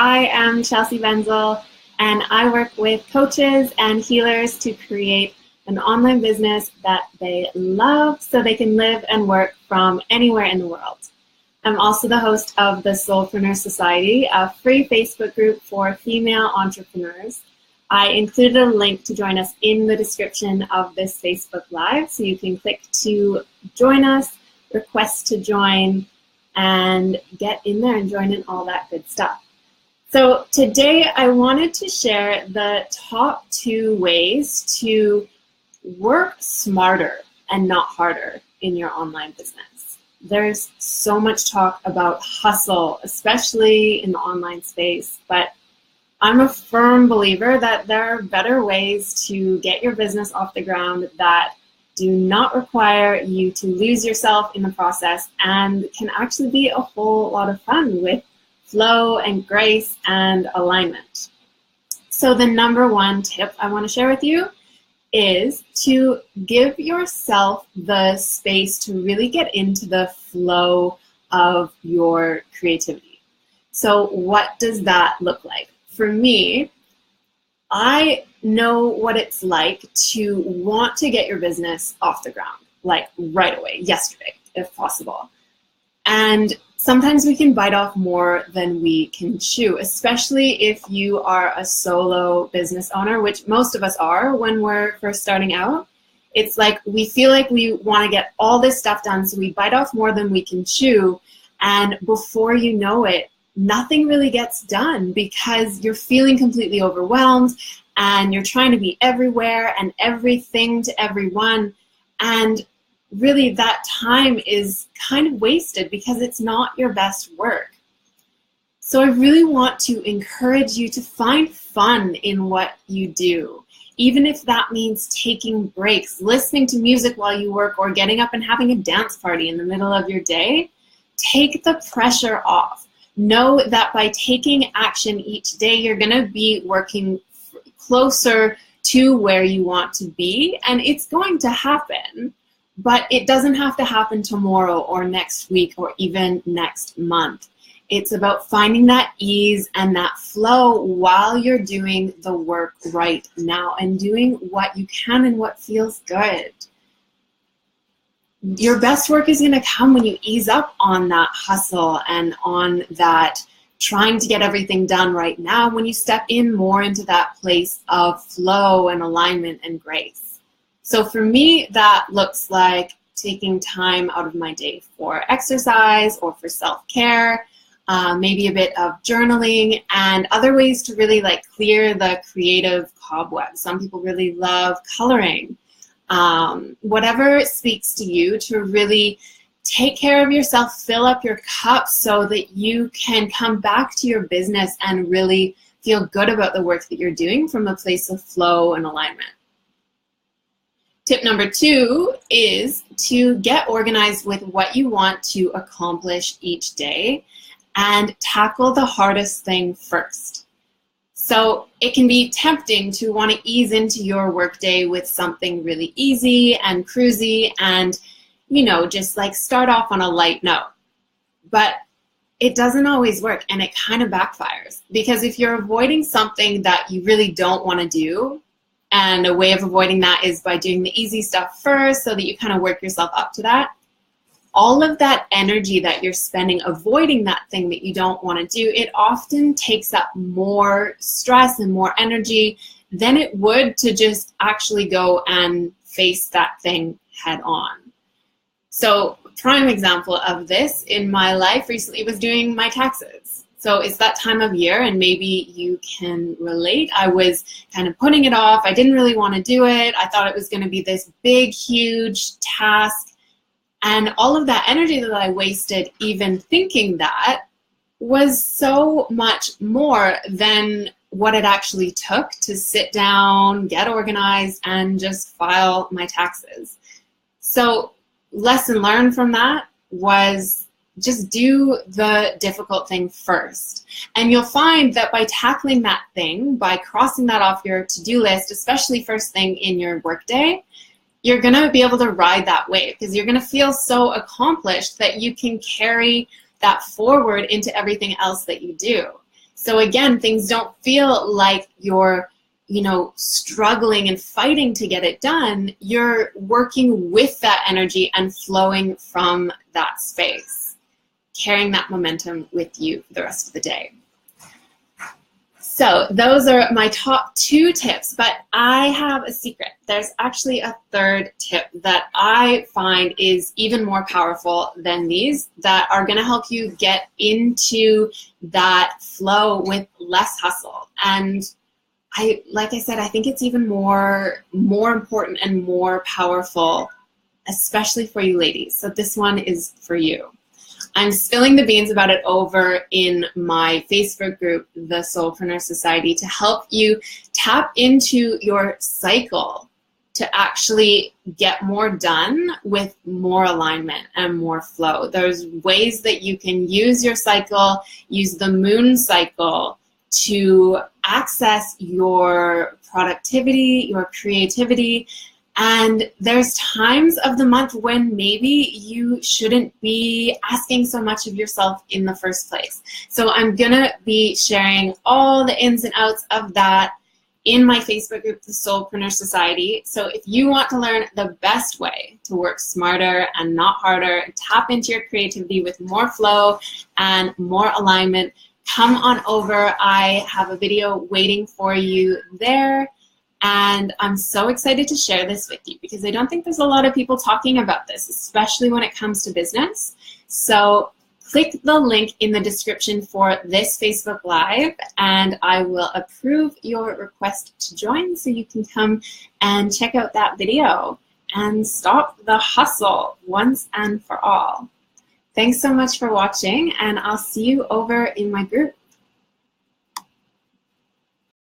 I am Chelsey Benzel, and I work with coaches and healers to create an online business that they love so they can live and work from anywhere in the world. I'm also the host of the Soulpreneurs Society, a free Facebook group for female entrepreneurs. I included a link to join us in the description of this Facebook Live, so you can click to join us, request to join, and get in there and join in all that good stuff. So today I wanted to share the top 2 ways to work smarter and not harder in your online business. There's so much talk about hustle, especially in the online space, but I'm a firm believer that there are better ways to get your business off the ground that do not require you to lose yourself in the process and can actually be a whole lot of fun with flow and grace and alignment. So the number 1 tip I want to share with you is to give yourself the space to really get into the flow of your creativity. So what does that look like? For me, I know what it's like to want to get your business off the ground, like right away, yesterday, if possible. And sometimes we can bite off more than we can chew, especially if you are a solo business owner, which most of us are when we're first starting out. It's like we feel like we want to get all this stuff done, so we bite off more than we can chew. And before you know it, nothing really gets done because you're feeling completely overwhelmed and you're trying to be everywhere and everything to everyone. And really that time is kind of wasted because it's not your best work. So I really want to encourage you to find fun in what you do, even if that means taking breaks, listening to music while you work, or getting up and having a dance party in the middle of your day. Take the pressure off. Know that by taking action each day, you're going to be working closer to where you want to be, and it's going to happen, but it doesn't have to happen tomorrow or next week or even next month. It's about finding that ease and that flow while you're doing the work right now and doing what you can and what feels good. Your best work is going to come when you ease up on that hustle and on that trying to get everything done right now, when you step in more into that place of flow and alignment and grace. So for me, that looks like taking time out of my day for exercise or for self-care, maybe a bit of journaling, and other ways to really like clear the creative cobwebs. Some people really love coloring. Whatever speaks to you, to really take care of yourself, fill up your cup so that you can come back to your business and really feel good about the work that you're doing from a place of flow and alignment. Tip number 2 is to get organized with what you want to accomplish each day and tackle the hardest thing first. So it can be tempting to want to ease into your workday with something really easy and cruisy and, just like start off on a light note. But it doesn't always work, and it kind of backfires, because if you're avoiding something that you really don't want to do, and a way of avoiding that is by doing the easy stuff first so that you kind of work yourself up to that, all of that energy that you're spending avoiding that thing that you don't want to do, it often takes up more stress and more energy than it would to just actually go and face that thing head on. So prime example of this in my life recently was doing my taxes. So it's that time of year, and maybe you can relate. I was kind of putting it off. I didn't really want to do it. I thought it was going to be this big, huge task. And all of that energy that I wasted even thinking that was so much more than what it actually took to sit down, get organized, and just file my taxes. So lesson learned from that was just do the difficult thing first. And you'll find that by tackling that thing, by crossing that off your to-do list, especially first thing in your workday, you're going to be able to ride that wave because you're going to feel so accomplished that you can carry that forward into everything else that you do. So again, things don't feel like you're, struggling and fighting to get it done. You're working with that energy and flowing from that space, carrying that momentum with you for the rest of the day. So those are my top 2 tips, but I have a secret. There's actually a third tip that I find is even more powerful than these, that are going to help you get into that flow with less hustle. And like I said, I think it's even more important and more powerful, especially for you ladies. So this one is for you. I'm spilling the beans about it over in my Facebook group, the Soulpreneur Society, to help you tap into your cycle to actually get more done with more alignment and more flow. There's ways that you can use your cycle, use the moon cycle to access your productivity, your creativity. And there's times of the month when maybe you shouldn't be asking so much of yourself in the first place. So I'm going to be sharing all the ins and outs of that in my Facebook group, the Soulpreneur Society. So if you want to learn the best way to work smarter and not harder, tap into your creativity with more flow and more alignment, come on over. I have a video waiting for you there. And I'm so excited to share this with you because I don't think there's a lot of people talking about this, especially when it comes to business. So click the link in the description for this Facebook Live, and I will approve your request to join so you can come and check out that video and stop the hustle once and for all. Thanks so much for watching, and I'll see you over in my group.